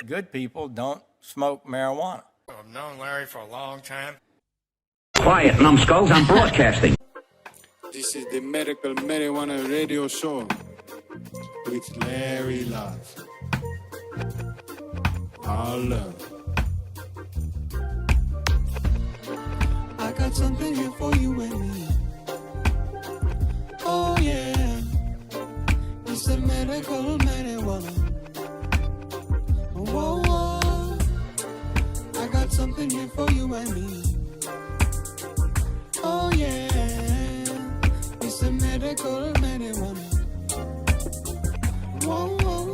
Good people don't smoke marijuana. I've known Larry for a long time. Quiet, numbskulls, I'm broadcasting. This is the Medical Marijuana Radio Show with Larry Love. All love. I got something here for you and me. Oh yeah, it's the medical marijuana. Whoa, whoa. I got something here for you and me. Oh yeah, it's the medical marijuana. Whoa, whoa, whoa.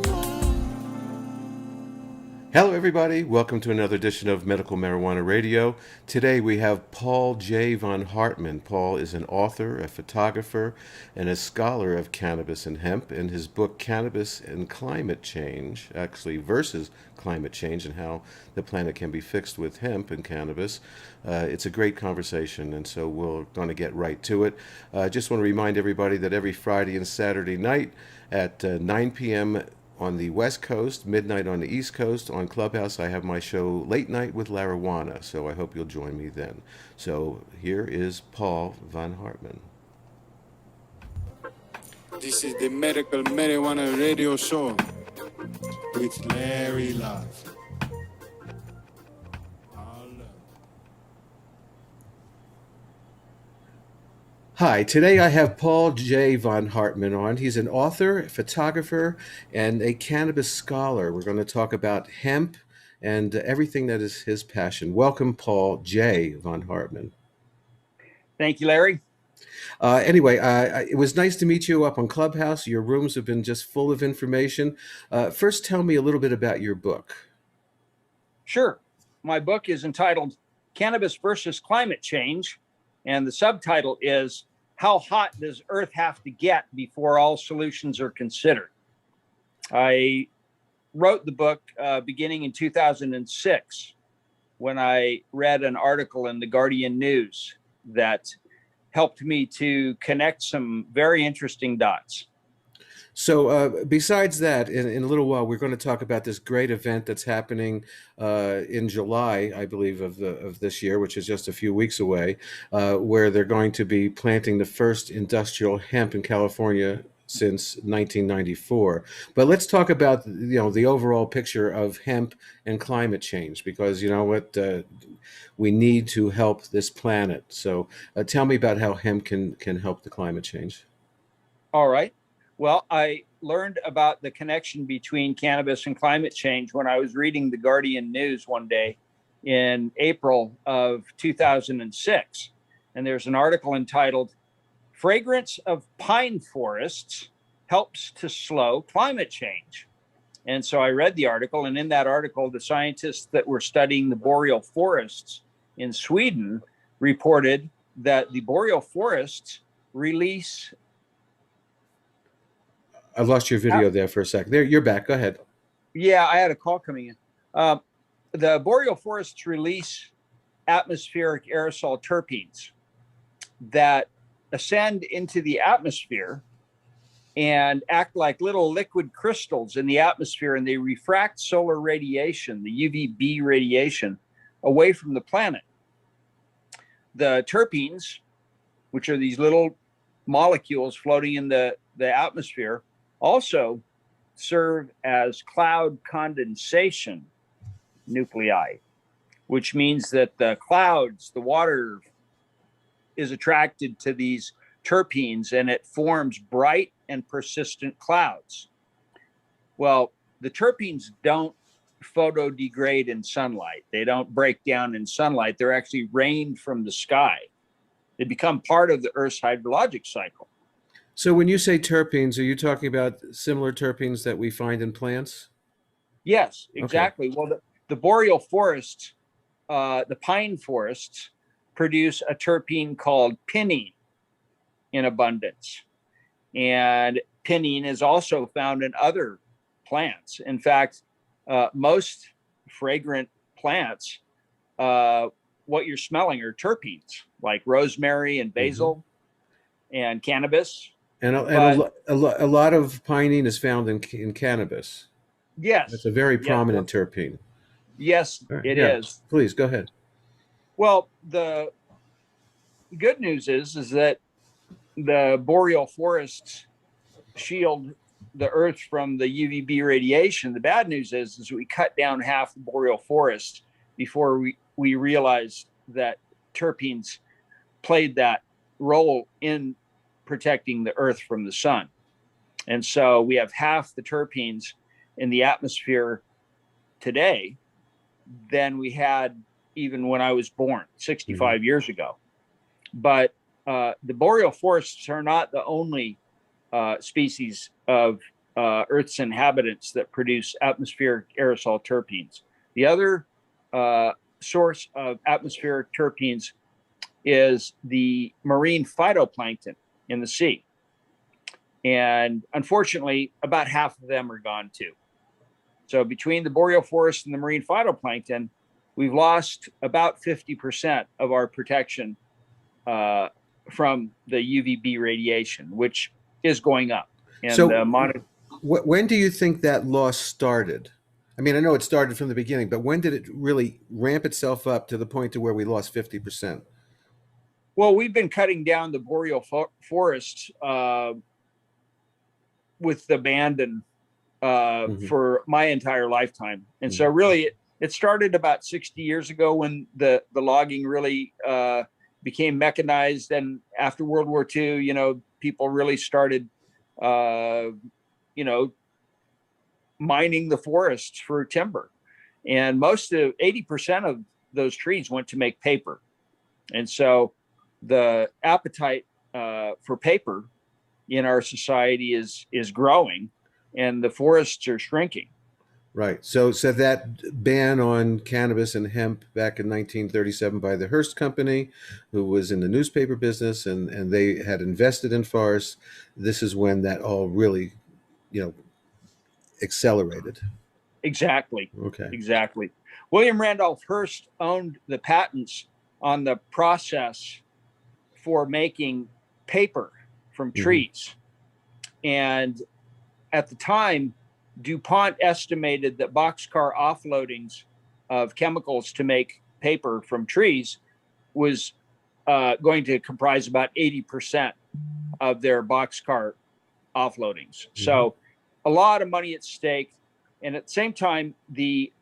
Hello, everybody. Welcome to another edition of Medical Marijuana Radio. Today we have Paul J. von Hartmann. Paul is an author, a photographer, and a scholar of cannabis and hemp. In his book, Cannabis and Climate Change, actually versus climate change and how the planet can be fixed with hemp and cannabis, it's a great conversation, and so we're going to get right to it. I just want to remind everybody that every Friday and Saturday night at 9 p.m., on the West Coast, midnight on the East Coast, on Clubhouse, I have my show Late Night with Larawana, so I hope you'll join me then. So here is Paul von Hartmann. This is the Medical Marijuana Radio Show with Larry Love. Hi, today I have Paul J. von Hartmann on. He's an author, photographer, and a cannabis scholar. We're going to talk about hemp and everything that is his passion. Welcome, Paul J. von Hartmann. Thank you, Larry. Anyway, it was nice to meet you up on Clubhouse. Your rooms have been just full of information. First, tell me a little bit about your book. Sure. My book is entitled Cannabis versus Climate Change, and the subtitle is How Hot Does Earth Have to Get Before All Solutions Are Considered? I wrote the book beginning in 2006 when I read an article in the Guardian News that helped me to connect some very interesting dots. So besides that, in a little while, we're going to talk about this great event that's happening in July, I believe, of this year, which is just a few weeks away, where they're going to be planting the first industrial hemp in California since 1994. But let's talk about, the overall picture of hemp and climate change, because you know what, we need to help this planet. So tell me about how hemp can help the climate change. All right. Well, I learned about the connection between cannabis and climate change when I was reading the Guardian News one day in April of 2006. And there's an article entitled, Fragrance of Pine Forests Helps to Slow Climate Change. And so I read the article, and in that article, the scientists that were studying the boreal forests in Sweden reported that the boreal forests release... I lost your video there for a second. There, you're back. Go ahead. Yeah, I had a call coming in. The boreal forests release atmospheric aerosol terpenes that ascend into the atmosphere and act like little liquid crystals in the atmosphere, and they refract solar radiation, the UVB radiation, away from the planet. The terpenes, which are these little molecules floating in the atmosphere, also serve as cloud condensation nuclei, which means that the clouds, the water, is attracted to these terpenes and it forms bright and persistent clouds. Well, the terpenes don't photodegrade in sunlight. They don't break down in sunlight. They're actually rained from the sky. They become part of the Earth's hydrologic cycle. So when you say terpenes, are you talking about similar terpenes that we find in plants? Yes, exactly. Okay. Well, the boreal forests, the pine forests, produce a terpene called pinene in abundance. And pinene is also found in other plants. In fact, most fragrant plants, what you're smelling are terpenes, like rosemary and basil and cannabis. And a lot of pinene is found in cannabis. That's Yes. a very Yes. prominent terpene. Yes, All right, it yeah, is. please go ahead. Well, the good news is that the boreal forests shield the earth from the UVB radiation. The bad news is we cut down half the boreal forest before we realized that terpenes played that role in protecting the earth from the sun. And so we have half the terpenes in the atmosphere today than we had even when I was born 65 years ago. But the boreal forests are not the only species of Earth's inhabitants that produce atmospheric aerosol terpenes. The other source of atmospheric terpenes is the marine phytoplankton in the sea. And unfortunately, about half of them are gone too. So between the boreal forest and the marine phytoplankton, we've lost about 50% of our protection from the UVB radiation, which is going up. And So, when do you think that loss started? I mean, I know it started from the beginning, but when did it really ramp itself up to the point to where we lost 50%? well, we've been cutting down the boreal forests with abandon for my entire lifetime. And so really it started about 60 years ago when the logging really became mechanized. And after World War II, you know, people really started, you know, mining the forests for timber. And most of 80% of those trees went to make paper. And so the appetite for paper in our society is growing, and the forests are shrinking. Right. So that ban on cannabis and hemp back in 1937 by the Hearst Company, who was in the newspaper business, and they had invested in forests. This is when that all really, accelerated. Exactly. Okay. Exactly. William Randolph Hearst owned the patents on the process for making paper from trees. And at the time, DuPont estimated that boxcar offloadings of chemicals to make paper from trees was going to comprise about 80% of their boxcar offloadings. So a lot of money at stake. And at the same time, the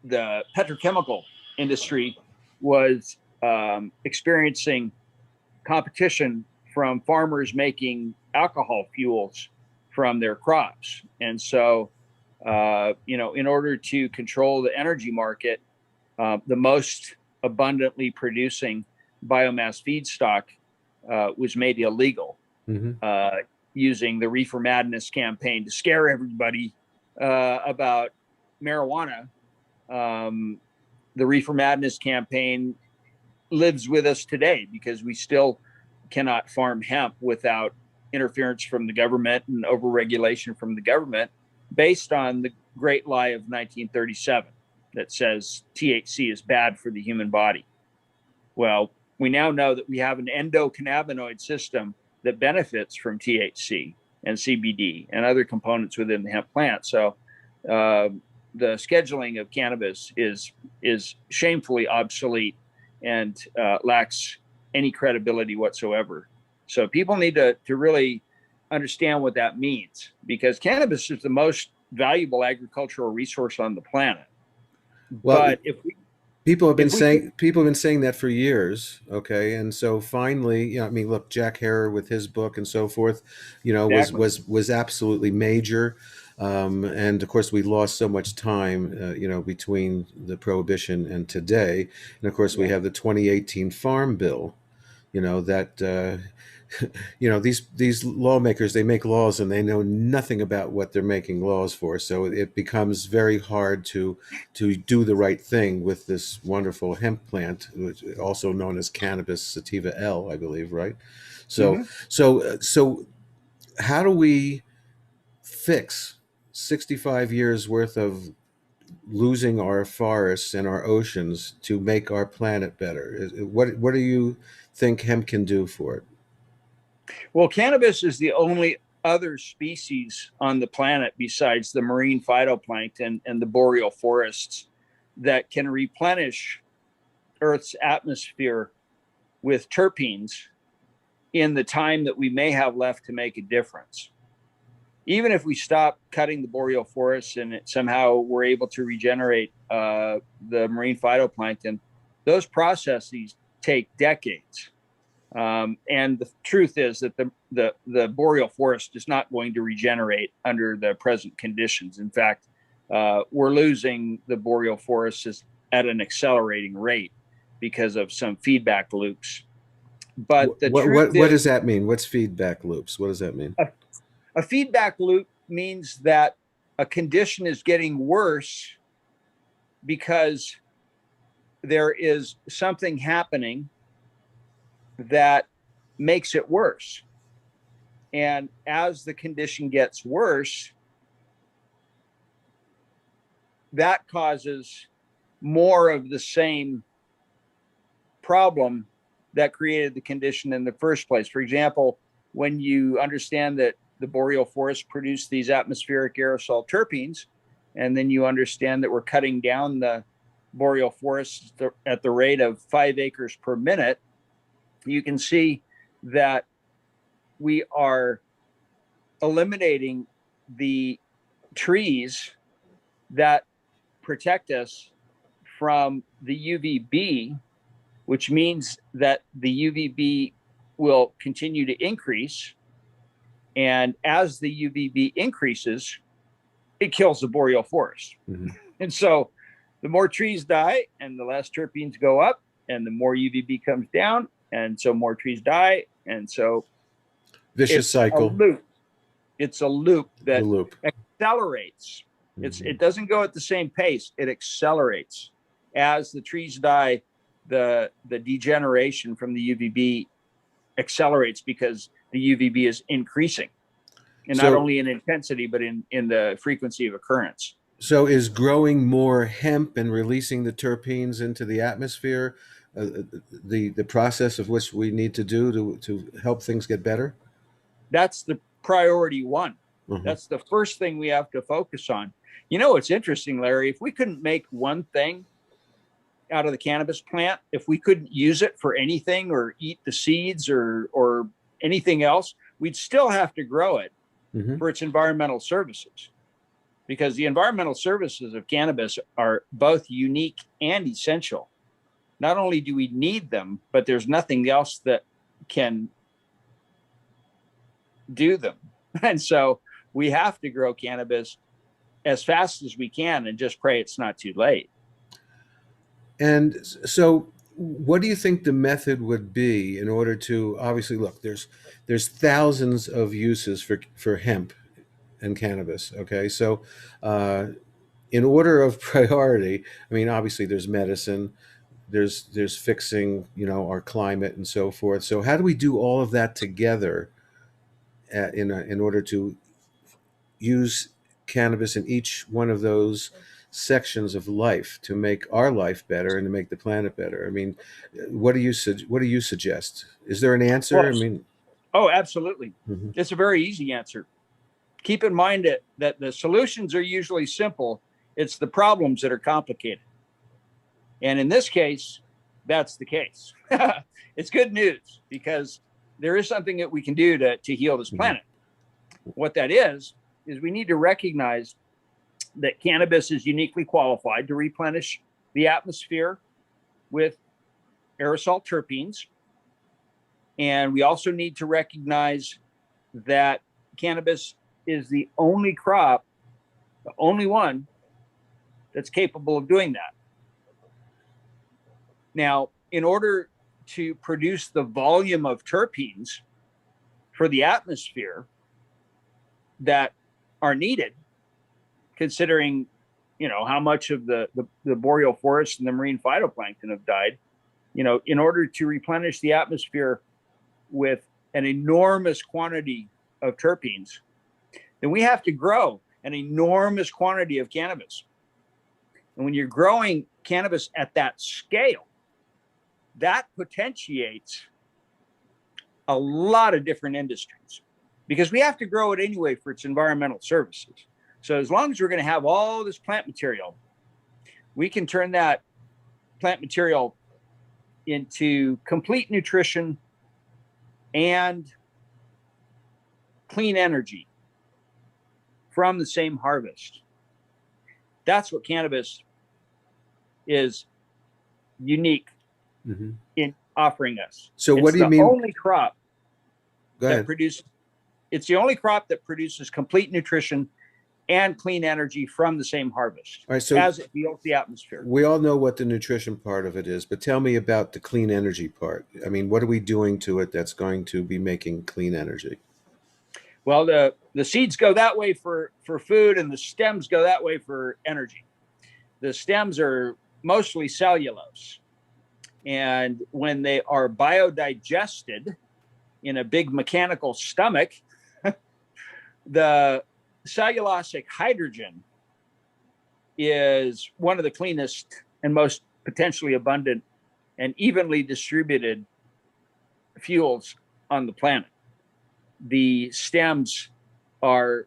petrochemical industry was experiencing competition from farmers making alcohol fuels from their crops. And so, in order to control the energy market, the most abundantly producing biomass feedstock was made illegal using the Reefer Madness campaign to scare everybody about marijuana. The Reefer Madness campaign lives with us today because we still cannot farm hemp without interference from the government and overregulation from the government, based on the great lie of 1937 that says THC is bad for the human body. Well, we now know that we have an endocannabinoid system that benefits from THC and CBD and other components within the hemp plant. So the scheduling of cannabis is shamefully obsolete and lacks any credibility whatsoever. So people need to really understand what that means, because cannabis is the most valuable agricultural resource on the planet. Well, but if we people have been saying that for years. Okay. And so finally, look, Jack Herer with his book and so forth, Exactly. was absolutely major. And of course, we lost so much time, between the prohibition and today. And of course, we have the 2018 Farm Bill, that these lawmakers, they make laws and they know nothing about what they're making laws for. So it becomes very hard to do the right thing with this wonderful hemp plant, which is also known as Cannabis sativa L, I believe, right? So so how do we fix 65 years worth of losing our forests and our oceans to make our planet better? What do you think hemp can do for it? Well, cannabis is the only other species on the planet besides the marine phytoplankton and the boreal forests that can replenish Earth's atmosphere with terpenes in the time that we may have left to make a difference. Even if we stop cutting the boreal forests and somehow we're able to regenerate the marine phytoplankton, those processes take decades. And the truth is that the boreal forest is not going to regenerate under the present conditions. In fact, we're losing the boreal forests at an accelerating rate because of some feedback loops. But the truth what is, does that mean? What's feedback loops? What does that mean? a feedback loop means that a condition is getting worse because there is something happening that makes it worse. And as the condition gets worse, that causes more of the same problem that created the condition in the first place. For example, when you understand that the boreal forests produce these atmospheric aerosol terpenes, and then you understand that we're cutting down the boreal forests at the rate of 5 acres per minute, you can see that we are eliminating the trees that protect us from the UVB, which means that the UVB will continue to increase. And as the UVB increases, it kills the boreal forest. Mm-hmm. And so the more trees die and the less terpenes go up, and the more UVB comes down, and so more trees die. And so vicious cycle. It's a loop that accelerates. Mm-hmm. It doesn't go at the same pace. It accelerates. As the trees die, the degeneration from the UVB accelerates because the UVB is increasing, and not only in intensity, but in the frequency of occurrence. So is growing more hemp and releasing the terpenes into the atmosphere the process of which we need to do to help things get better? That's the priority one. Mm-hmm. That's the first thing we have to focus on. You know, it's interesting, Larry, if we couldn't make one thing out of the cannabis plant, if we couldn't use it for anything or eat the seeds or anything else, we'd still have to grow it mm-hmm. for its environmental services, because the environmental services of cannabis are both unique and essential. Not only do we need them, but there's nothing else that can do them. And so we have to grow cannabis as fast as we can and just pray it's not too late. And so what do you think the method would be in order to, obviously, look, there's thousands of uses for hemp and cannabis, okay? So in order of priority, I mean, obviously there's medicine, there's fixing, our climate and so forth. So how do we do all of that together in order to use cannabis in each one of those sections of life to make our life better and to make the planet better? I mean, what do you suggest? Is there an answer? Oh, absolutely. Mm-hmm. It's a very easy answer. Keep in mind that the solutions are usually simple. It's the problems that are complicated. And in this case, that's the case. It's good news because there is something that we can do to heal this planet. Mm-hmm. What that is we need to recognize that cannabis is uniquely qualified to replenish the atmosphere with aerosol terpenes. And we also need to recognize that cannabis is the only crop, the only one that's capable of doing that. Now, in order to produce the volume of terpenes for the atmosphere that are needed, considering, how much of the boreal forest and the marine phytoplankton have died, in order to replenish the atmosphere with an enormous quantity of terpenes, then we have to grow an enormous quantity of cannabis. And when you're growing cannabis at that scale, that potentiates a lot of different industries, because we have to grow it anyway for its environmental services. So as long as we're going to have all this plant material, we can turn that plant material into complete nutrition and clean energy from the same harvest. That's what cannabis is unique in offering us. So what It's do you the mean? only crop Go that ahead. produces. It's the only crop that produces complete nutrition and clean energy from the same harvest, All right, so as it heals the atmosphere. we all know what the nutrition part of it is, but tell me about the clean energy part. I mean, what are we doing to it that's going to be making clean energy? Well, the seeds go that way for food, and the stems go that way for energy. The stems are mostly cellulose, and when they are biodigested in a big mechanical stomach, the cellulosic hydrogen is one of the cleanest and most potentially abundant and evenly distributed fuels on the planet. The stems are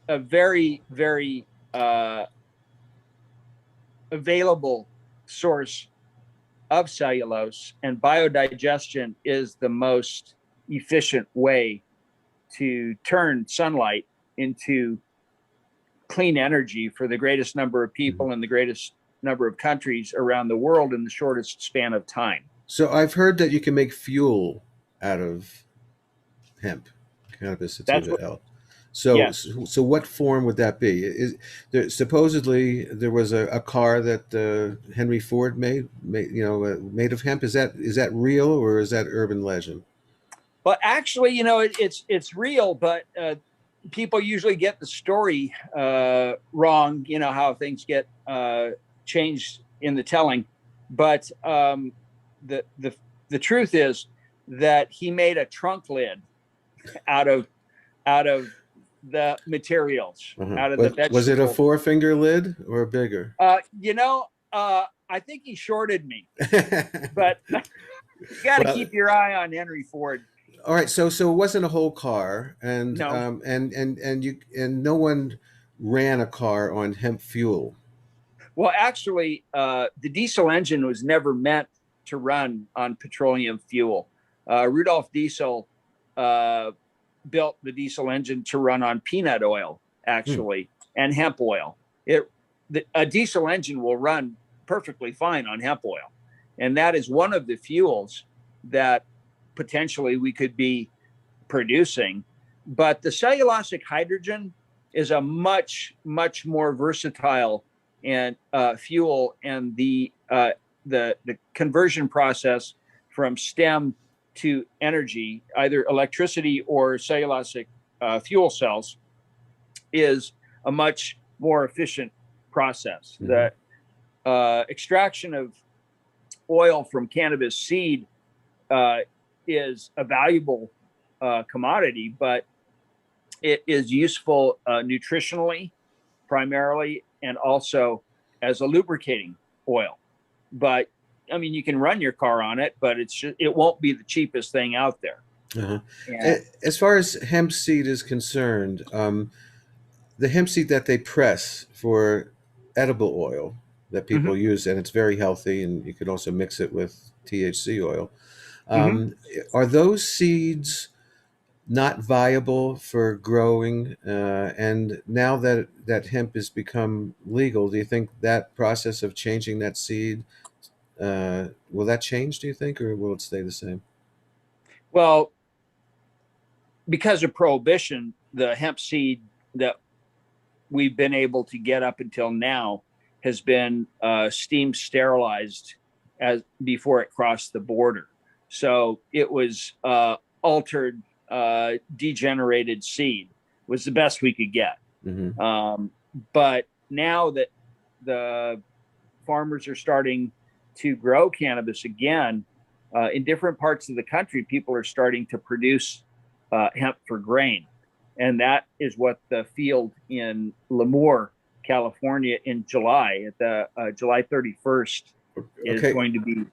a very, very available source of cellulose, and biodigestion is the most efficient way to turn sunlight into clean energy for the greatest number of people in the greatest number of countries around the world in the shortest span of time. So I've heard that you can make fuel out of hemp, cannabis That's sativa what, L. So, yes. so what form would that be? Is there, supposedly there was a car that Henry Ford made made of hemp. Is that real, or is that urban legend? But actually, it's real, but people usually get the story wrong. You know how things get changed in the telling. But the truth is that he made a trunk lid out of the materials, out of the vegetable. Was it a 4-finger lid or bigger? I think he shorted me, but you got to keep your eye on Henry Ford. All right, so it wasn't a whole car, and No. and no one ran a car on hemp fuel. Well, actually, the diesel engine was never meant to run on petroleum fuel. Rudolf Diesel built the engine to run on peanut oil, actually, and hemp oil. A diesel engine will run perfectly fine on hemp oil, and that is one of the fuels that potentially we could be producing. But the cellulosic hydrogen is a much, much more versatile and fuel, and the conversion process from stem to energy, either electricity or cellulosic fuel cells, is a much more efficient process. The extraction of oil from cannabis seed is a valuable commodity, but it is useful nutritionally primarily, and also as a lubricating oil. But I mean, you can run your car on it, but it won't be the cheapest thing out there. As far as hemp seed is concerned, the hemp seed that they press for edible oil that people use, and it's very healthy, and you could also mix it with THC oil. Are those seeds not viable for growing? And now that hemp has become legal, do you think that process of changing that seed, will that change, do you think, or will it stay the same? Well, because of prohibition, the hemp seed that we've been able to get up until now has been steam sterilized before it crossed the border. So it was altered, degenerated seed was the best we could get. But now that the farmers are starting to grow cannabis again, in different parts of the country, people are starting to produce hemp for grain. And that is what the field in Lemoore, California in July, at the July 31st, is going to be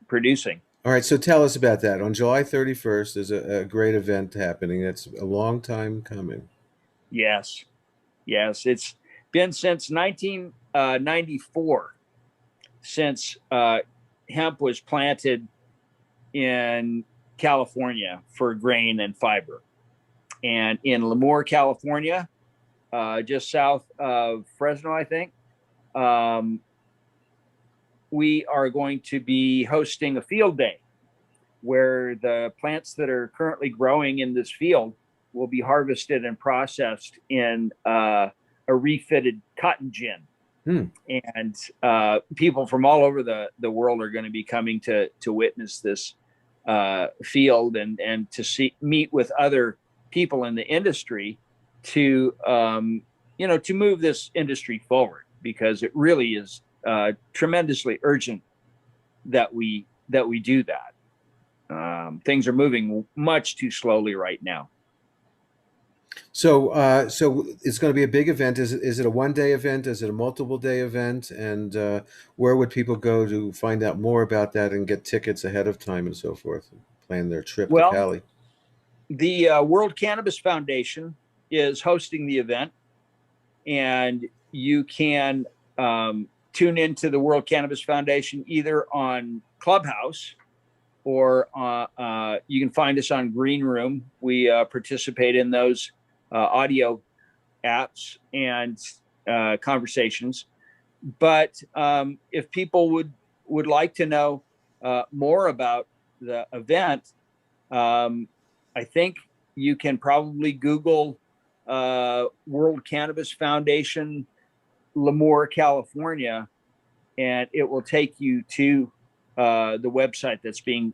producing. All right, so tell us about that. On July 31st, there's a great event happening. That's a long time coming. Yes, yes, it's been since 1994 since hemp was planted in California for grain and fiber. And in Lemoore, California, just south of Fresno, I think, we are going to be hosting a field day where the plants that are currently growing in this field will be harvested and processed in a refitted cotton gin. And people from all over the world are going to be coming to witness this field and to meet with other people in the industry to to move this industry forward, because it really is tremendously urgent that we do that. Things are moving much too slowly right now. So, so it's going to be a big event. Is it a one-day event? Is it a multiple-day event? And where would people go to find out more about that and get tickets ahead of time and so forth, and plan their trip to Well, Cali? the World Cannabis Foundation is hosting the event, and you can tune into the World Cannabis Foundation either on Clubhouse or you can find us on Green Room. We participate in those audio apps and conversations. But if people would like to know more about the event, I think you can probably Google World Cannabis Foundation, Lemoore, California, and it will take you to the website that's being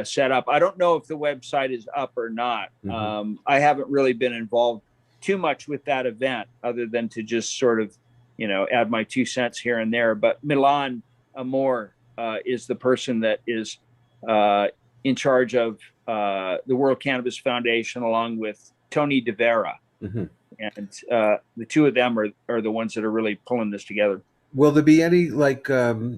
set up. I don't know if the website is up or not. Mm-hmm. I haven't really been involved too much with that event, other than to just sort of, add my 2 cents here and there. But Milan Amor is the person that is in charge of the World Cannabis Foundation, along with Tony DeVera. Mm-hmm. And the two of them are the ones that are really pulling this together. Will there be any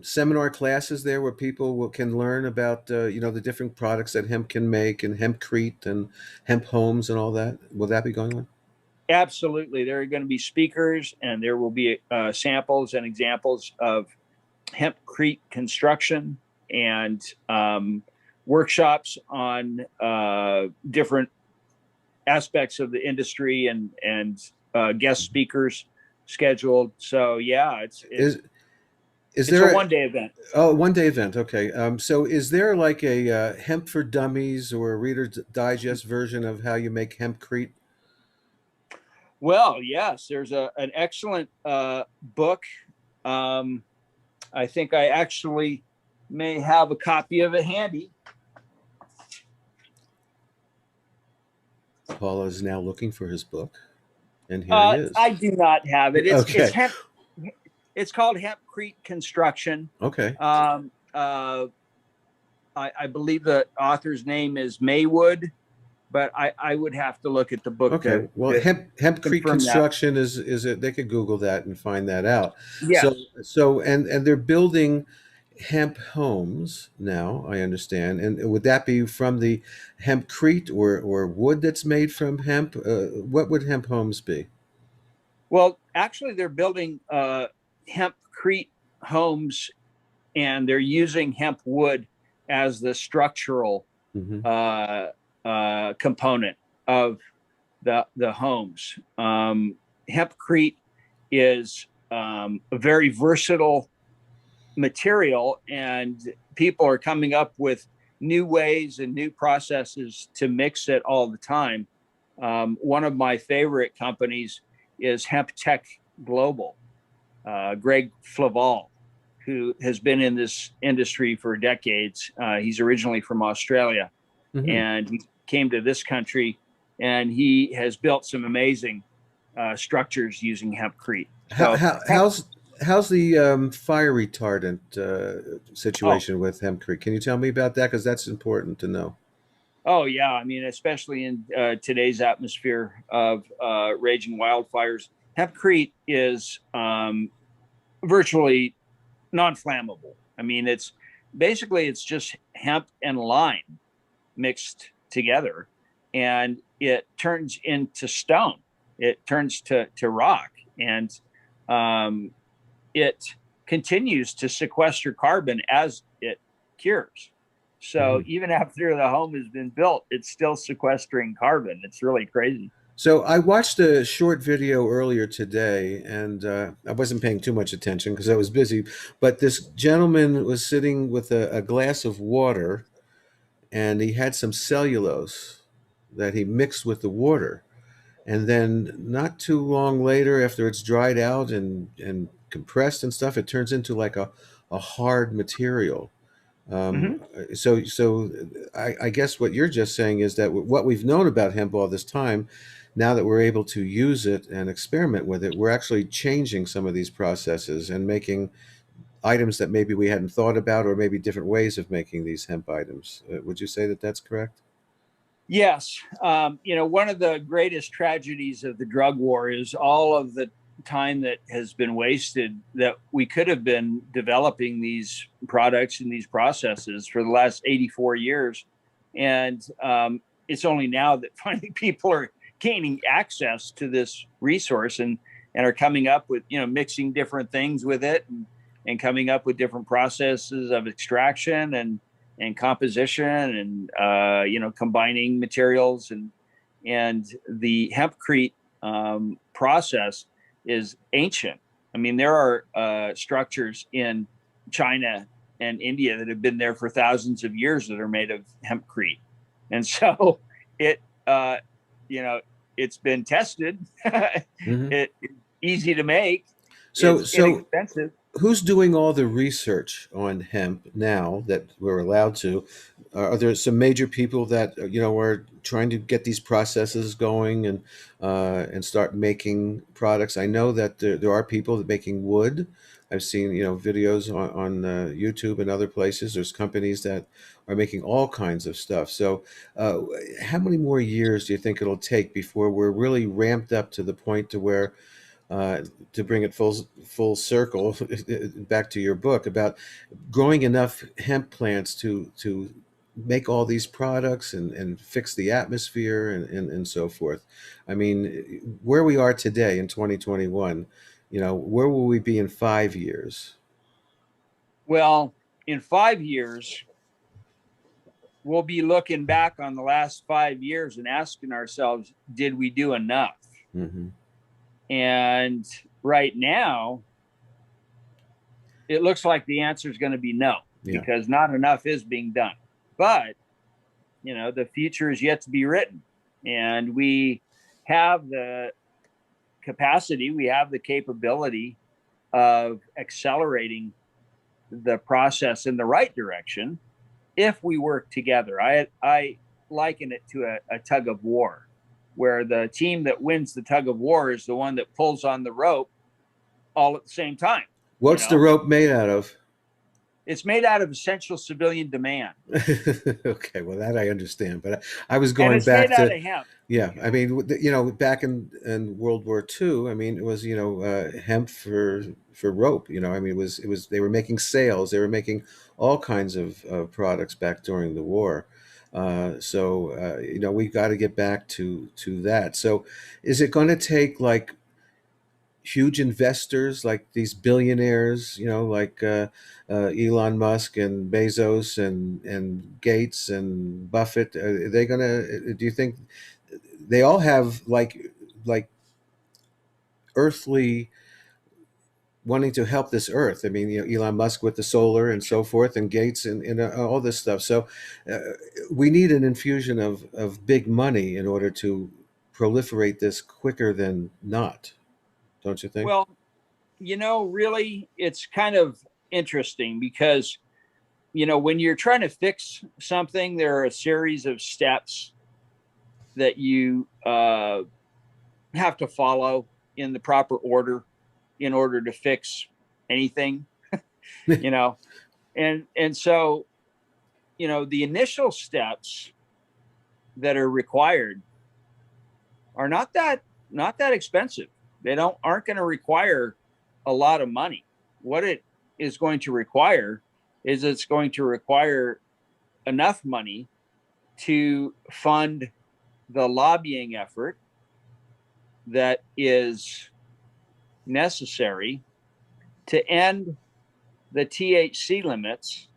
seminar classes there where people can learn about the different products that hemp can make, and Hemp Crete and hemp homes and all that? Will that be going on? Absolutely. There are going to be speakers, and there will be samples and examples of Hemp Crete construction, and workshops on different aspects of the industry, and guest speakers scheduled. So yeah, it's there a one-day event. Oh, one-day event. Okay. So is there like a hemp for dummies or a Reader's Digest version of how you make Hemp Crete? Well, yes, there's an excellent book. I think I actually may have a copy of it handy. Paula is now looking for his book, and here he is. I do not have it. Okay. It's called Hemp Crete Construction. Okay. I believe the author's name is Maywood, but I would have to look at the book. Okay. Well, Hemp Crete Construction that. is they could Google that and find that out. Yeah. So and they're building hemp homes now, I understand. And would that be from the Hemp Crete or wood that's made from hemp? What would hemp homes be? Well, actually, they're building Hemp Crete homes, and they're using hemp wood as the structural component of the homes. Hemp Crete is a very versatile material, and people are coming up with new ways and new processes to mix it all the time. One of my favorite companies is Hemp Tech Global. Greg Flaval, who has been in this industry for decades. He's originally from Australia, and he came to this country, and he has built some amazing structures using Hemp Crete. So, how's the fire retardant situation with Hemp Crete? Can you tell me about that? Because that's important to know. Oh yeah, I mean, especially in today's atmosphere of raging wildfires, Hemp Crete is virtually non-flammable. I mean, basically it's just hemp and lime mixed together, and it turns into stone. It turns to rock, and it continues to sequester carbon as it cures. So even after the home has been built, it's still sequestering carbon. It's really crazy. So I watched a short video earlier today, and I wasn't paying too much attention because I was busy. But this gentleman was sitting with a glass of water, and he had some cellulose that he mixed with the water. And then not too long later, after it's dried out and compressed and stuff, it turns into like a hard material. Um, Mm-hmm. so I guess what you're just saying is that what we've known about hemp all this time, now that we're able to use it and experiment with it, we're actually changing some of these processes and making items that maybe we hadn't thought about, or maybe different ways of making these hemp items. Would you say that that's correct? Yes. One of the greatest tragedies of the drug war is all of the time that has been wasted, that we could have been developing these products and these processes for the last 84 years. And it's only now that finally people are gaining access to this resource, and are coming up with, mixing different things with it, and coming up with different processes of extraction and composition, and combining materials, and the Hemp Crete process is ancient. I mean, there are structures in China and India that have been there for thousands of years that are made of Hemp Crete, and so it it's been tested. Mm-hmm. It's easy to make. So, It's inexpensive. who's doing all the research on hemp now that we're allowed to? Are there some major people that are trying to get these processes going and start making products? I know that there are people that making wood. I've seen videos on YouTube and other places. There's companies that are making all kinds of stuff. So, how many more years do you think it'll take before we're really ramped up to the point to where to bring it full circle back to your book about growing enough hemp plants to make all these products and fix the atmosphere and so forth? I mean, where we are today in 2021, where will we be in 5 years? Well, in 5 years, we'll be looking back on the last 5 years and asking ourselves, did we do enough? Hmm. And right now, it looks like the answer is going to be no, Yeah. because not enough is being done. But, the future is yet to be written. And we have the capacity, we have the capability of accelerating the process in the right direction if we work together. I liken it to a tug of war, where the team that wins the tug of war is the one that pulls on the rope all at the same time. What's the rope made out of? It's made out of essential civilian demand. Okay, well, that I understand, but I was And going it's back made out to of hemp. yeah. I mean, back in World War II, I mean, it was hemp for rope. I mean, it was they were making sails, they were making all kinds of products back during the war. We've got to get back to that. So, is it going to take like huge investors, like these billionaires, like Elon Musk and Bezos and Gates and Buffett? Are they gonna? Do you think they all have like earthly wanting to help this earth? I mean, Elon Musk with the solar and so forth, and Gates and all this stuff. So uh, we need an infusion of big money in order to proliferate this quicker than not. Don't you think? Well, really, it's kind of interesting because, when you're trying to fix something, there are a series of steps that you have to follow in the proper order in order to fix anything, and so, the initial steps that are required are not that expensive. They aren't going to require a lot of money. What it is going to require is it's going to require enough money to fund the lobbying effort that is necessary to end the THC limits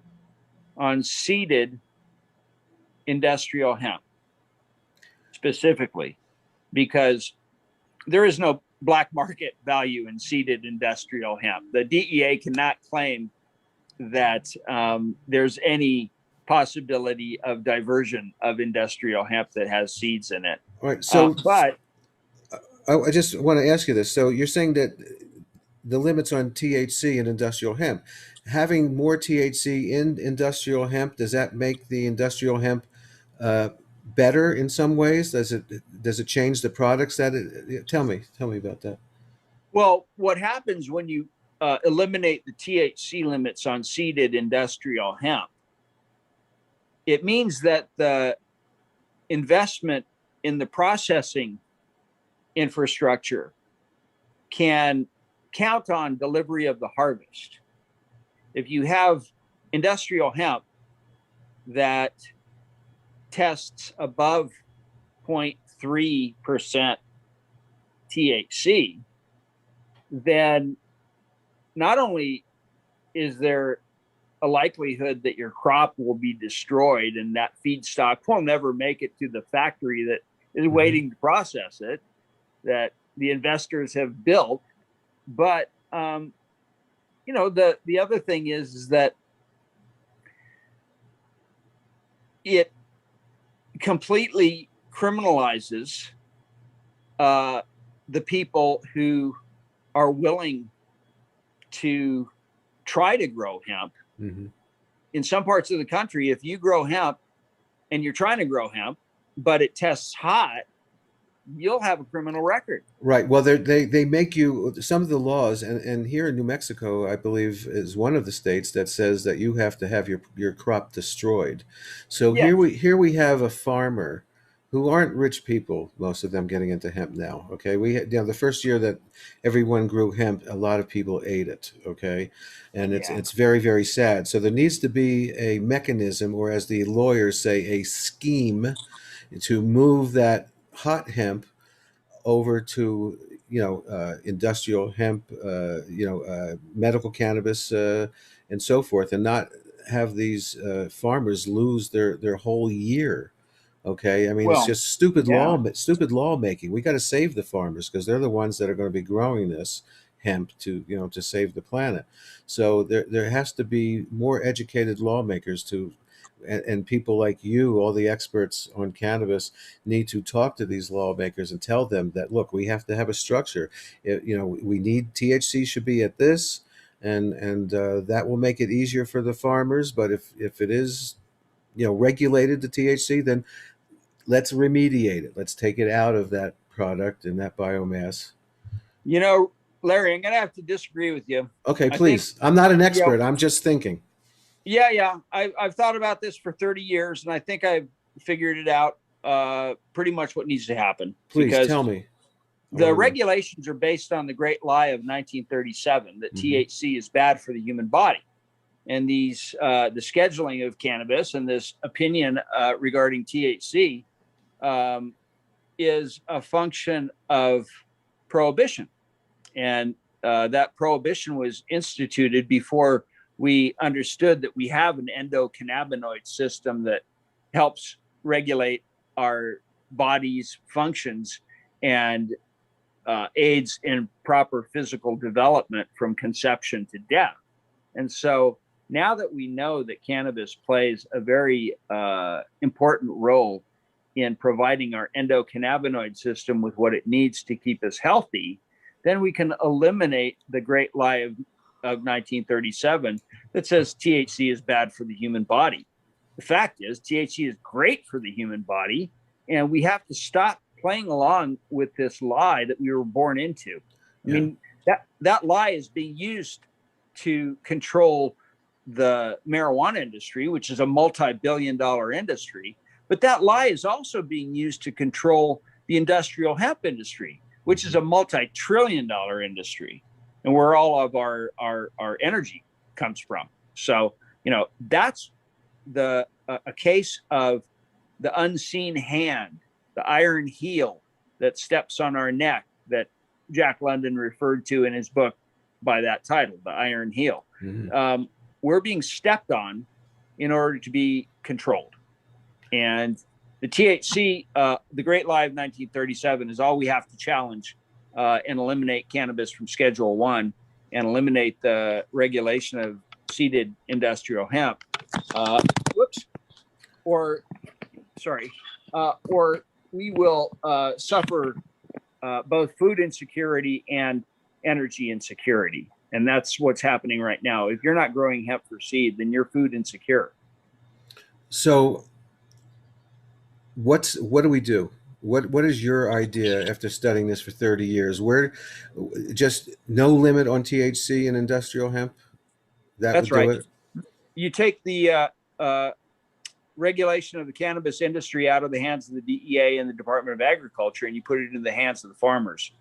on seeded industrial hemp specifically, because there is no black market value in seeded industrial hemp. The DEA cannot claim that there's any possibility of diversion of industrial hemp that has seeds in it. All right. So, But I just want to ask you this. So, you're saying that the limits on THC in industrial hemp, having more THC in industrial hemp, does that make the industrial hemp better in some ways? Does it change the products that it? Tell me about that. well, what happens when you eliminate the THC limits on seeded industrial hemp? It means that the investment in the processing infrastructure can count on delivery of the harvest. If you have industrial hemp that tests above 0.3% THC, then not only is there a likelihood that your crop will be destroyed and that feedstock will never make it to the factory that is waiting to process it, that the investors have built, but the other thing is that it completely criminalizes the people who are willing to try to grow hemp. In some parts of the country, if you grow hemp and you're trying to grow hemp, but it tests hot, you'll have a criminal record. Right. Well, they make you, some of the laws, and here in New Mexico, I believe, is one of the states that says that you have to have your crop destroyed. So Yes. here we have a farmer who aren't rich people, most of them getting into hemp now. Okay, the first year that everyone grew hemp, a lot of people ate it. Okay, and it's very, very sad. So there needs to be a mechanism, or as the lawyers say, a scheme to move that hot hemp over to industrial hemp, medical cannabis, and so forth, and not have these farmers lose their whole year. Okay, I mean, it's Well, just stupid lawmaking. We got to save the farmers because they're the ones that are going to be growing this hemp to save the planet. So there has to be more educated lawmakers and people like you, all the experts on cannabis, need to talk to these lawmakers and tell them that, look, we have to have a structure. We need THC should be at this, and that will make it easier for the farmers. But if it is, regulated to THC, then let's remediate it. Let's take it out of that product and that biomass. Larry, I'm going to have to disagree with you. Okay, please. I'm not an expert. I'm just thinking. Yeah. I've thought about this for 30 years, and I think I've figured it out pretty much what needs to happen. Please tell me. The regulations are based on the great lie of 1937 that THC is bad for the human body. And the scheduling of cannabis and this opinion regarding THC is a function of prohibition. And that prohibition was instituted before we understood that we have an endocannabinoid system that helps regulate our body's functions and aids in proper physical development from conception to death. And so now that we know that cannabis plays a very important role in providing our endocannabinoid system with what it needs to keep us healthy, then we can eliminate the great lie of 1937 that says THC is bad for the human body. The fact is, THC is great for the human body, and we have to stop playing along with this lie that we were born into. I mean, that lie is being used to control the marijuana industry, which is a multi-billion-dollar industry. But that lie is also being used to control the industrial hemp industry, which is a multi-trillion-dollar industry, and where all of our energy comes from. So, That's a case of the unseen hand, the iron heel that steps on our neck that Jack London referred to in his book by that title, The Iron Heel. Mm-hmm. We're being stepped on in order to be controlled. And the THC, the Great Lie of 1937, is all we have to challenge and eliminate cannabis from Schedule 1 and eliminate the regulation of seeded industrial hemp. Or we will suffer both food insecurity and energy insecurity. And that's what's happening right now. If you're not growing hemp for seed, then you're food insecure. So what do we do? What is your idea after studying this for 30 years? Where just no limit on THC and industrial hemp? That's right. You take the regulation of the cannabis industry out of the hands of the DEA and the Department of Agriculture, and you put it into the hands of the farmers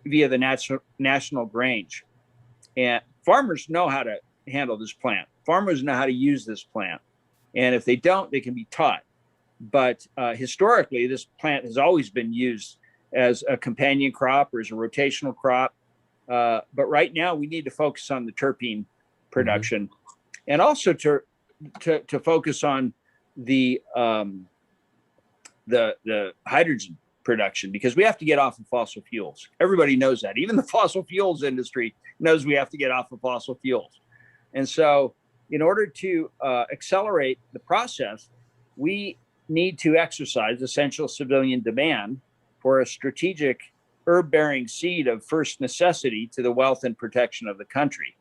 via the national grange. And farmers know how to handle this plant. Farmers know how to use this plant. And if they don't, they can be taught. But historically, this plant has always been used as a companion crop or as a rotational crop. But right now, we need to focus on the terpene production, and also to focus on the hydrogen production, because we have to get off of fossil fuels. Everybody knows that. Even the fossil fuels industry knows we have to get off of fossil fuels. And so, in order to accelerate the process, we need to exercise essential civilian demand for a strategic herb-bearing seed of first necessity to the wealth and protection of the country,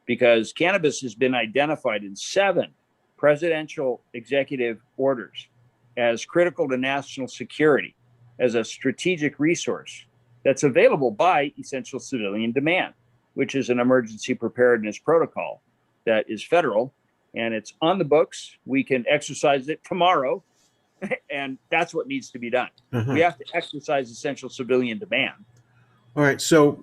because cannabis has been identified in 7 presidential executive orders as critical to national security, as a strategic resource that's available by essential civilian demand, which is an emergency preparedness protocol that is federal, and it's on the books. We can exercise it tomorrow, and that's what needs to be done. We have to exercise essential civilian demand. All right, so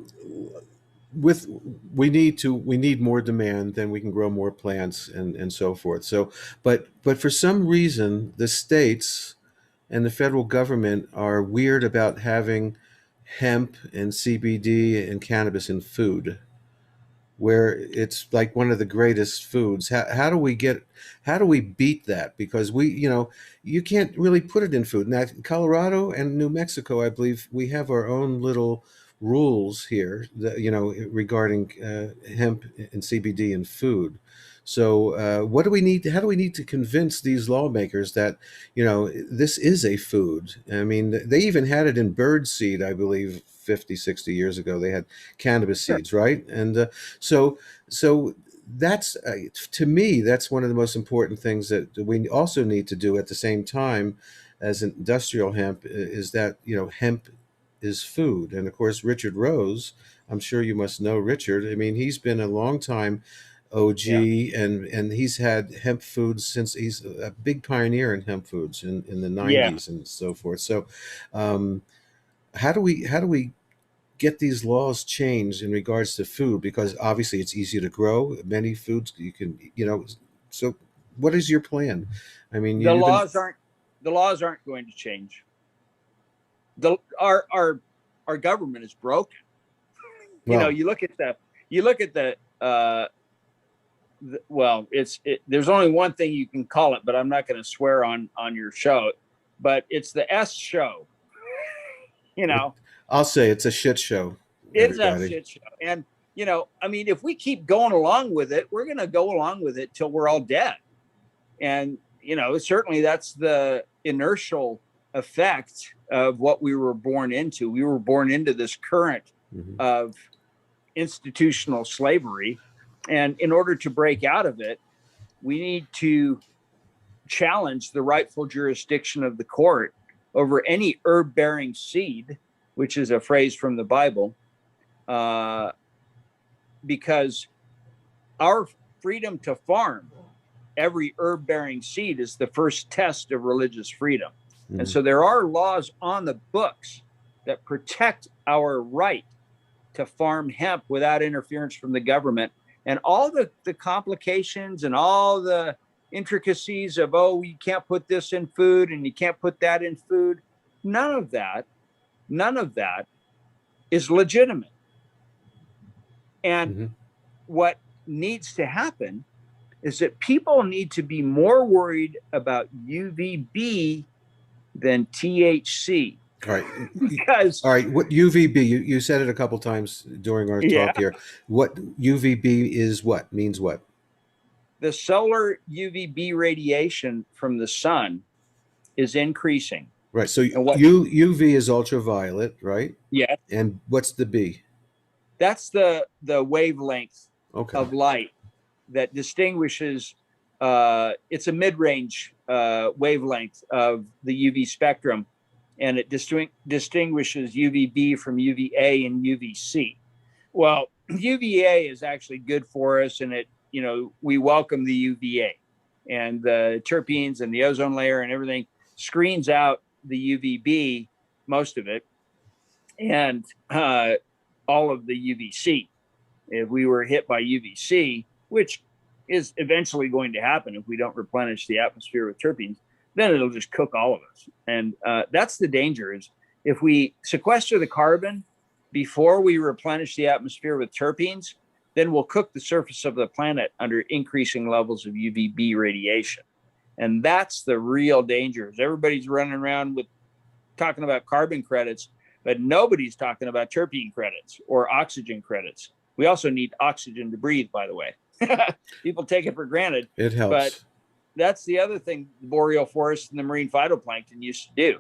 we need more demand, then we can grow more plants and so forth. So but for some reason the states and the federal government are weird about having hemp and CBD and cannabis in food, where it's like one of the greatest foods. How do we beat that? Because you can't really put it in food. Now, Colorado and New Mexico, I believe, we have our own little rules here that, regarding hemp and CBD in food. So what do we need? How do we need to convince these lawmakers that, this is a food? I mean, they even had it in bird seed, I believe, 50, 60 years ago. They had cannabis seeds, right? And so that's, to me, that's one of the most important things that we also need to do at the same time as industrial hemp, is that, hemp is food. And of course, Richard Rose, I'm sure you must know Richard. I mean, he's been a long time OG, and he's had hemp foods since. He's a big pioneer in hemp foods in the 90s and so forth. So how do we get these laws changed in regards to food? Because obviously it's easy to grow many foods. You can, so what is your plan? I mean, the laws aren't going to change. Our government is broken. You look at the there's only one thing you can call it, but I'm not going to swear on your show, but it's the S show. I'll say it's a shit show. It's a shit show. And, if we keep going along with it, we're going to go along with it till we're all dead. And, certainly that's the inertial effect of what we were born into. We were born into this current of institutional slavery. And in order to break out of it, we need to challenge the rightful jurisdiction of the court over any herb-bearing seed, which is a phrase from the Bible, because our freedom to farm every herb-bearing seed is the first test of religious freedom. And so there are laws on the books that protect our right to farm hemp without interference from the government And all the complications and all the intricacies of, oh, you can't put this in food and you can't put that in food. None of that is legitimate. And Mm-hmm. what needs to happen is that people need to be more worried about UVB than THC. All right. Because All right. What UVB? You said it a couple times during our Yeah. talk here. What UVB is? What means what? the solar UVB radiation from the sun is increasing. Right. So And what- UV is ultraviolet, right? Yeah, And what's the B? that's the wavelength Okay. of light that distinguishes. It's a mid-range wavelength of the UV spectrum, and it distinguishes UVB from UVA and UVC. Well, UVA is actually good for us, and we welcome the UVA, and the terpenes and the ozone layer and everything screens out the UVB, most of it, and all of the UVC. If we were hit by UVC, which is eventually going to happen if we don't replenish the atmosphere with terpenes, then it'll just cook all of us. And that's the danger, is if we sequester the carbon before we replenish the atmosphere with terpenes, then we'll cook the surface of the planet under increasing levels of UVB radiation. And that's the real danger, is everybody's running around with talking about carbon credits, but nobody's talking about terpene credits or oxygen credits. We also need oxygen to breathe, by the way. People take it for granted. It helps. But that's the other thing the boreal forest and the marine phytoplankton used to do.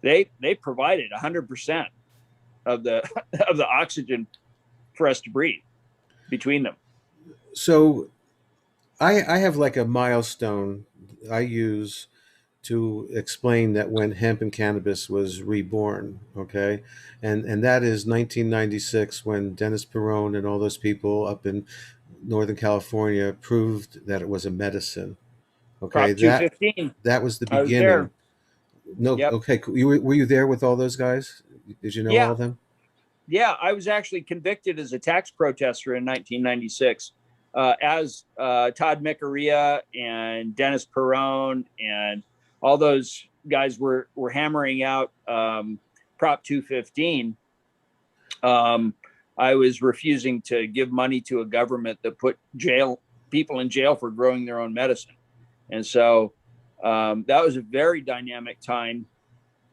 They provided 100% of the of the oxygen for us to breathe between them. So I have like a milestone I use to explain that when hemp and cannabis was reborn, okay? And that is 1996, when Dennis Perone and all those people up in Northern California proved that it was a medicine. Okay, Prop 215. that was the I was beginning. there. No, Yep. okay. Were you there with all those guys? Did you know Yeah. all of them? Yeah, I was actually convicted as a tax protester in 1996, as Todd Miccaria and Dennis Perone and all those guys were hammering out Prop 215. I was refusing to give money to a government that put people in jail for growing their own medicine. And so that was a very dynamic time.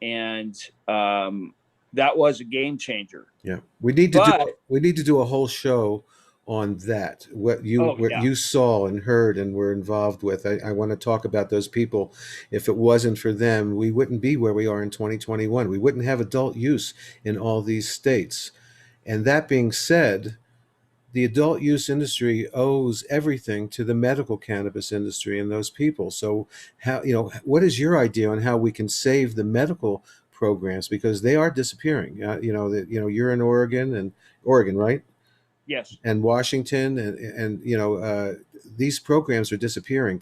And that was a game changer. Yeah, we need to do a whole show on that. What you saw and heard and were involved with. I want to talk about those people. If it wasn't for them, we wouldn't be where we are in 2021. We wouldn't have adult use in all these states. And that being said, the adult use industry owes everything to the medical cannabis industry and those people. So what is your idea on how we can save the medical programs, because they are disappearing? You're in Oregon, right? Yes. And Washington, and these programs are disappearing.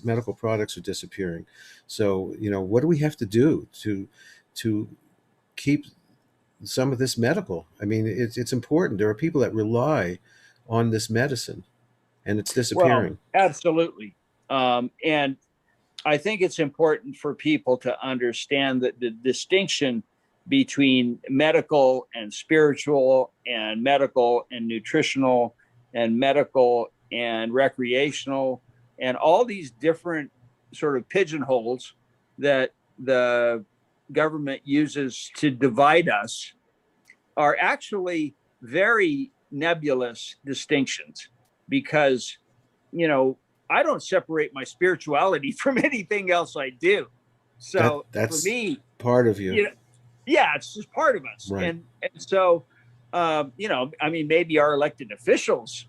Medical products are disappearing. So what do we have to do to keep some of this medical? I mean, it's important. There are people that rely on this medicine, and it's disappearing. Well, absolutely. And I think it's important for people to understand that the distinction between medical and spiritual and medical and nutritional and medical and recreational and all these different sort of pigeonholes that the government uses to divide us are actually very nebulous distinctions, because I don't separate my spirituality from anything else I do. So that's for me, part of you. Yeah, it's just part of us. Right. And so maybe our elected officials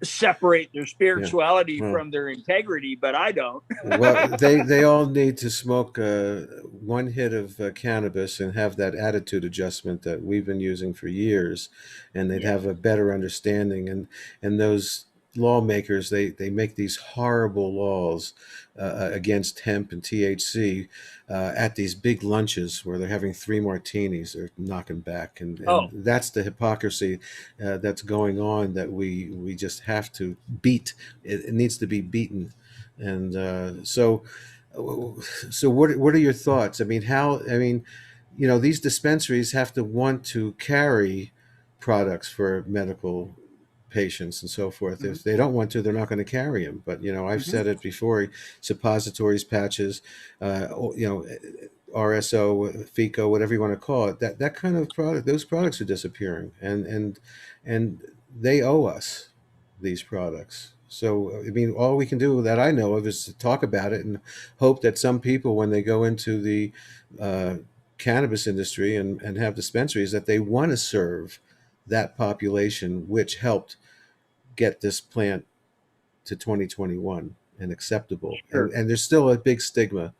separate their spirituality from their integrity, but I don't. Well, they all need to smoke one hit of cannabis and have that attitude adjustment that we've been using for years, and they'd have a better understanding. And those lawmakers, they make these horrible laws against hemp and THC at these big lunches where they're having three martinis, they're knocking back, and Oh, that's the hypocrisy that's going on that we just have to beat. It needs to be beaten, and so what are your thoughts? I mean, these dispensaries have to want to carry products for medical patients and so forth. If they don't want to, they're not going to carry them. But I've said it before: suppositories, patches, RSO, FICO, whatever you want to call it. That kind of product, those products are disappearing, and they owe us these products. So I mean, all we can do that I know of is to talk about it and hope that some people, when they go into the cannabis industry and have dispensaries, that they want to serve that population, which helped get this plant to 2021 and acceptable. sure. And there's still a big stigma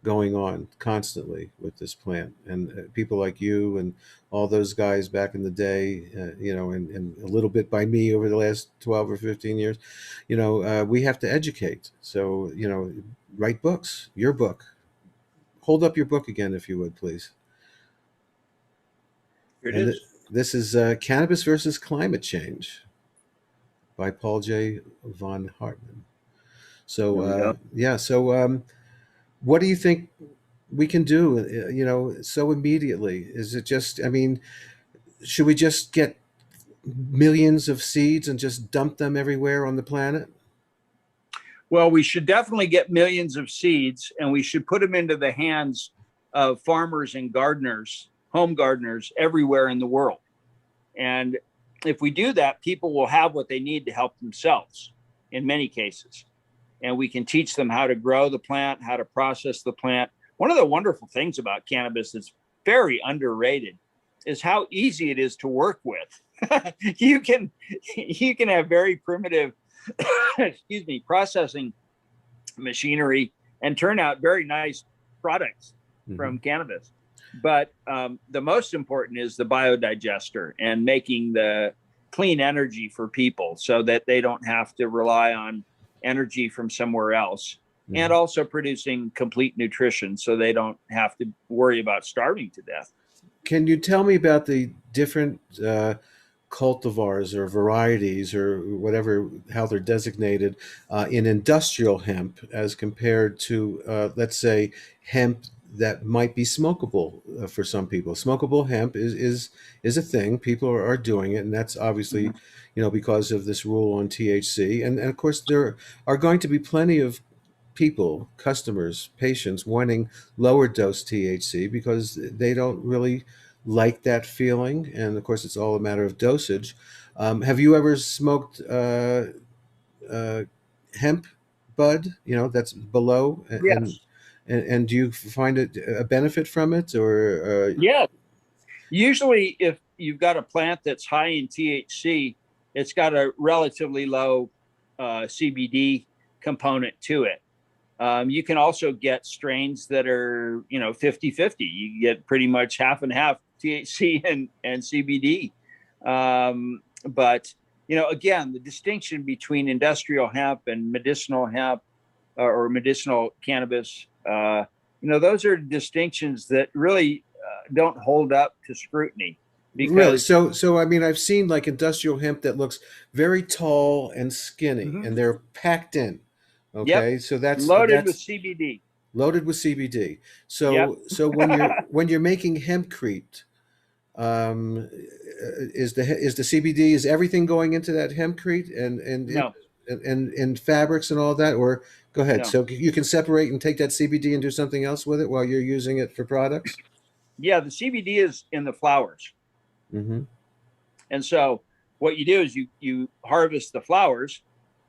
going on constantly with this plant. And people like you and all those guys back in the day, and a little bit by me over the last 12 or 15 years, we have to educate. So, write books, your book. Hold up your book again, if you would, please. Here it And is. this is Cannabis versus Climate Change by Paul J. von Hartmann. So, There we go. yeah. So, what do you think we can do, so immediately? Is it just, I mean, should we just get millions of seeds and just dump them everywhere on the planet? Well, we should definitely get millions of seeds, and we should put them into the hands of farmers and gardeners, home gardeners everywhere in the world. And if we do that, people will have what they need to help themselves in many cases. And we can teach them how to grow the plant, how to process the plant. One of the wonderful things about cannabis that's very underrated is how easy it is to work with. you can have very primitive processing machinery and turn out very nice products from cannabis. But the most important is the biodigester and making the clean energy for people so that they don't have to rely on energy from somewhere else, and also producing complete nutrition so they don't have to worry about starving to death. Can you tell me about the different cultivars or varieties or whatever, how they're designated in industrial hemp as compared to, let's say, hemp that might be smokable for some people? Smokable hemp is a thing. People are doing it, and that's obviously, because of this rule on THC. And of course, there are going to be plenty of people, customers, patients wanting lower dose THC because they don't really like that feeling. And of course, it's all a matter of dosage. Have you ever smoked hemp bud? That's below. Yes. And do you find it a benefit from it, or? Yeah. Usually, if you've got a plant that's high in THC, it's got a relatively low CBD component to it. You can also get strains that are, 50-50. You get pretty much half and half THC and CBD. But, again, the distinction between industrial hemp and medicinal hemp or medicinal cannabis, those are distinctions that really don't hold up to scrutiny. Because, really? So I mean, I've seen like industrial hemp that looks very tall and skinny, and they're packed in. Okay, yep, so that's loaded with CBD. Loaded with CBD. So Yep. so when you're making Hemp Crete, is the CBD, is everything going into that Hemp Crete No. and fabrics and all that? Or go ahead. No. So you can separate and take that CBD and do something else with it while you're using it for products? Yeah, the CBD is in the flowers. Mm-hmm. And so what you do is you harvest the flowers,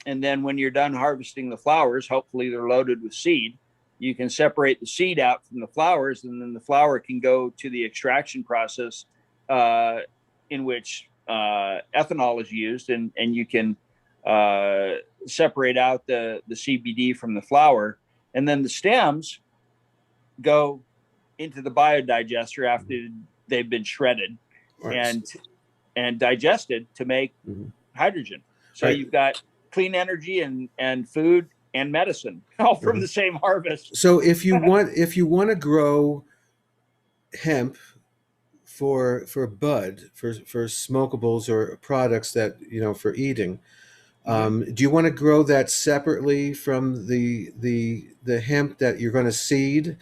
and then when you're done harvesting the flowers, hopefully they're loaded with seed, you can separate the seed out from the flowers, and then the flower can go to the extraction process in which ethanol is used, and you can separate out the CBD from the flower, and then the stems go into the biodigester after they've been shredded Right. and digested to make hydrogen. So Right. you've got clean energy and food and medicine, all from the same harvest. So if you want to grow hemp for bud, for smokables or products that, for eating, do you want to grow that separately from the hemp that you're going to seed?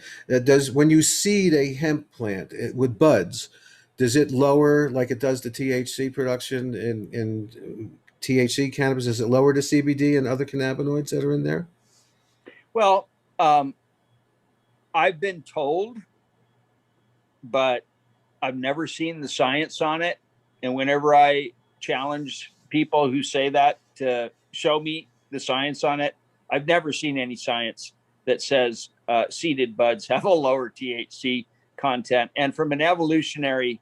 When you seed a hemp plant with buds, does it lower, like it does the THC production in THC cannabis? Does it lower the CBD and other cannabinoids that are in there? Well, I've been told, but I've never seen the science on it. And whenever I challenge people who say that to show me the science on it, I've never seen any science that says seeded buds have a lower THC content. And from an evolutionary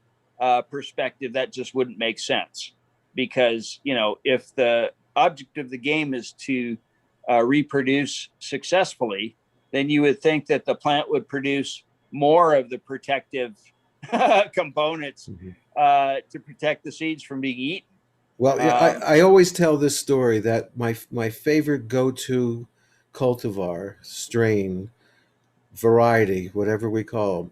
perspective, that just wouldn't make sense, because, if the object of the game is to reproduce successfully, then you would think that the plant would produce more of the protective components to protect the seeds from being eaten. Well, yeah, I always tell this story that my favorite go-to cultivar, strain, variety, whatever we call them,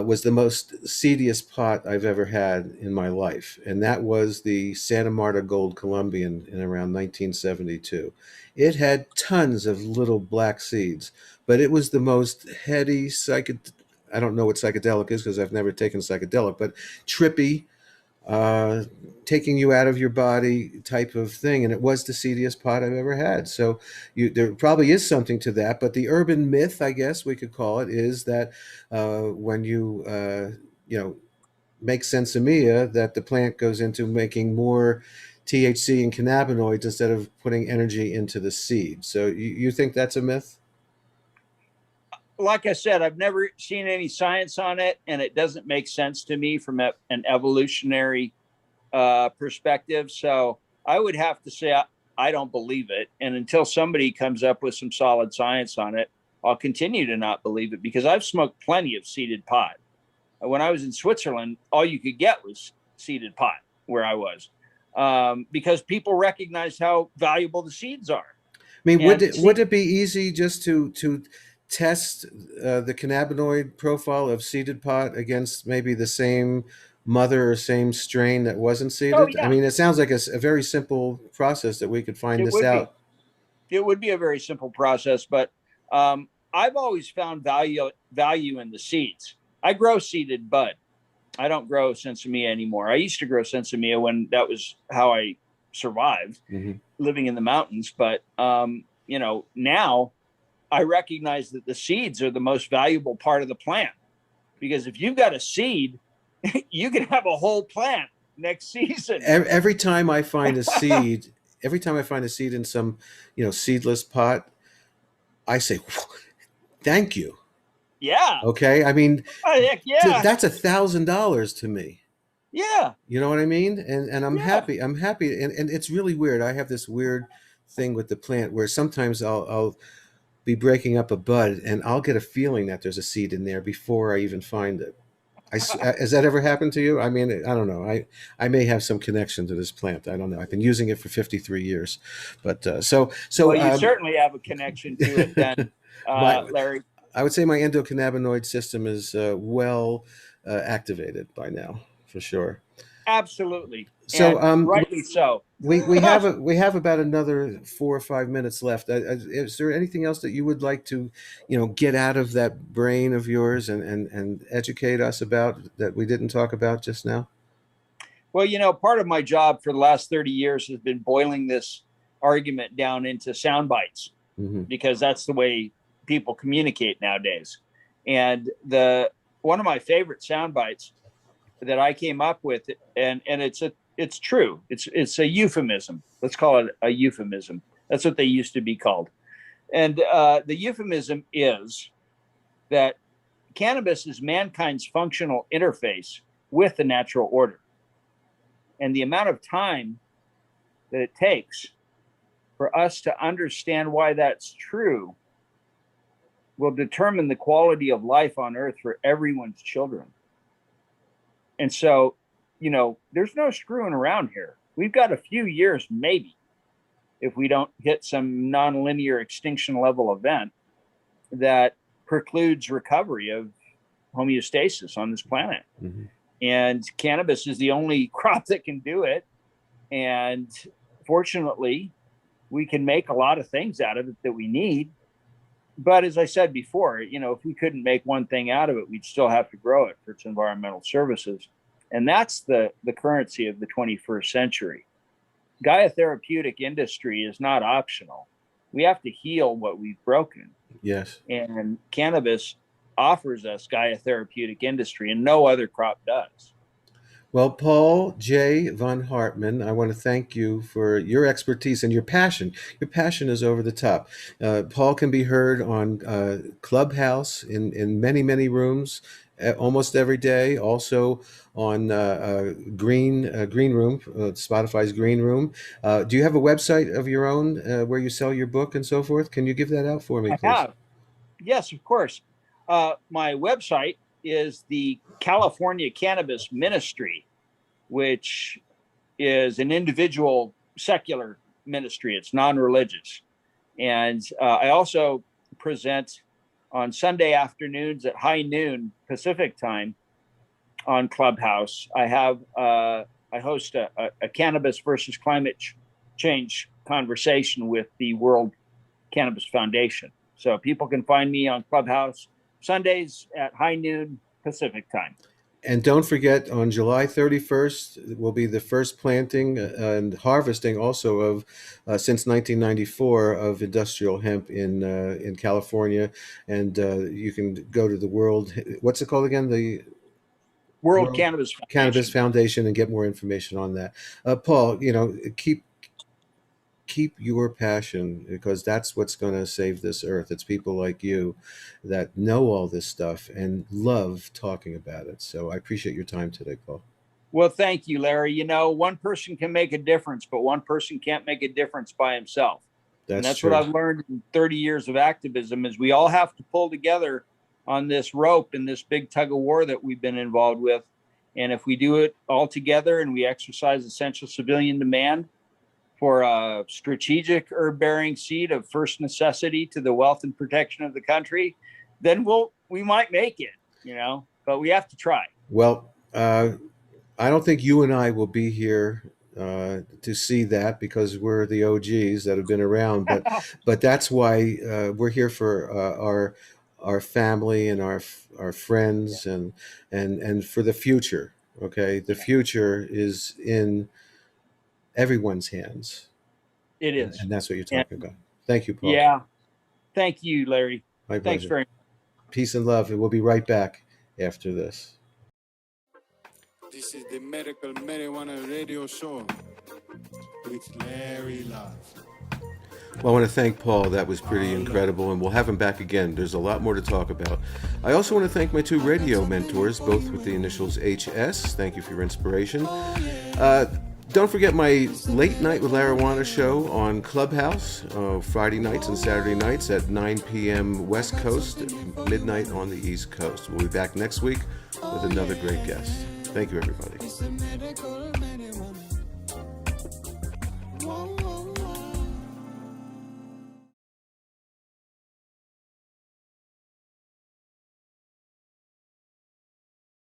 was the most seediest pot I've ever had in my life, and that was the Santa Marta Gold Colombian in around 1972. It had tons of little black seeds, but it was the most heady I don't know what psychedelic is because I've never taken psychedelic, but trippy, taking you out of your body type of thing. And it was the seediest pot I've ever had. So there probably is something to that. But the urban myth, I guess we could call it, is that when you make sensimilla, that the plant goes into making more THC and cannabinoids instead of putting energy into the seed. So you think that's a myth? Like I said, I've never seen any science on it, and it doesn't make sense to me from an evolutionary perspective. So I would have to say I don't believe it. And until somebody comes up with some solid science on it, I'll continue to not believe it, because I've smoked plenty of seeded pot. When I was in Switzerland, all you could get was seeded pot where I was, because people recognized how valuable the seeds are. I mean, would it be easy just to test the cannabinoid profile of seeded pot against maybe the same mother or same strain that wasn't seeded? Oh, yeah. I mean, it sounds like a very simple process that we could find this out. It would be a very simple process, but I've always found value in the seeds. I grow seeded bud. I don't grow sensimilla anymore. I used to grow sensimilla when that was how I survived living in the mountains. But, now I recognize that the seeds are the most valuable part of the plant, because if you've got a seed, you can have a whole plant next season. Every time I find a seed, in some, seedless pot, I say, thank you. Yeah. Okay. I mean, heck yeah. That's $1,000 to me. Yeah. You know what I mean? And I'm happy. I'm happy. And it's really weird. I have this weird thing with the plant where sometimes I'll be breaking up a bud and I'll get a feeling that there's a seed in there before I even find it. Has that ever happened to you? I mean, I don't know. I may have some connection to this plant. I don't know. I've been using it for 53 years, but so well, you certainly have a connection to it then, Larry. I would say my endocannabinoid system is well activated by now, for sure. Absolutely. So, rightly so. we have about another 4 or 5 minutes left. Is there anything else that you would like to, get out of that brain of yours and educate us about that we didn't talk about just now? Well, part of my job for the last 30 years has been boiling this argument down into sound bites, because that's the way people communicate nowadays. And one of my favorite sound bites that I came up with, and it's true. It's a euphemism. Let's call it a euphemism. That's what they used to be called. And the euphemism is that cannabis is mankind's functional interface with the natural order. And the amount of time that it takes for us to understand why that's true will determine the quality of life on earth for everyone's children. And so, there's no screwing around here. We've got a few years, maybe, if we don't hit some nonlinear extinction level event that precludes recovery of homeostasis on this planet. Mm-hmm. And cannabis is the only crop that can do it. And fortunately, we can make a lot of things out of it that we need. But as I said before, if we couldn't make one thing out of it, we'd still have to grow it for its environmental services. And that's the currency of the 21st century. Gaia therapeutic industry is not optional. We have to heal what we've broken. Yes. And cannabis offers us Gaia therapeutic industry, and no other crop does. Well, Paul J. von Hartmann, I want to thank you for your expertise and your passion. Your passion is over the top. Paul can be heard on Clubhouse in many, many rooms almost every day. Also on Green Room, Spotify's Green Room. Do you have a website of your own where you sell your book and so forth? Can you give that out for me, please? I have. Yes, of course. My website is the California Cannabis Ministry, which is an individual secular ministry. It's non-religious. And I also present on Sunday afternoons at high noon Pacific time on Clubhouse. I host a cannabis versus climate change conversation with the World Cannabis Foundation. So people can find me on Clubhouse Sundays at high noon Pacific time. And don't forget, on July 31st will be the first planting and harvesting also of, since 1994, of industrial hemp in California. And you can go to the World, what's it called again? The World Cannabis Foundation. Cannabis Foundation, and get more information on that. Paul, keep your passion, because that's what's going to save this earth. It's people like you that know all this stuff and love talking about it. So I appreciate your time today, Paul. Well, thank you, Larry. One person can make a difference, but one person can't make a difference by himself. That's true. What I've learned in 30 years of activism is we all have to pull together on this rope in this big tug of war that we've been involved with. And if we do it all together and we exercise essential civilian demand for a strategic herb-bearing seed of first necessity to the wealth and protection of the country, then we might make it, but we have to try. Well, I don't think you and I will be here to see that, because we're the OGs that have been around, but that's why we're here for our family and our friends, and for the future. Okay, the future is in everyone's hands. It is. And that's what you're talking about. Thank you, Paul. Yeah. Thank you, Larry. My Thanks pleasure. very much. Peace and love. And we'll be right back after this. This is the Medical Marijuana Radio Show with Larry Love. Well, I want to thank Paul. That was pretty incredible, and we'll have him back again. There's a lot more to talk about. I also want to thank my two radio mentors, both with the initials HS. Thank you for your inspiration. Don't forget my Late Night with Marijuana show on Clubhouse, Friday nights and Saturday nights at 9 p.m. West Coast, midnight on the East Coast. We'll be back next week with another great guest. Thank you, everybody.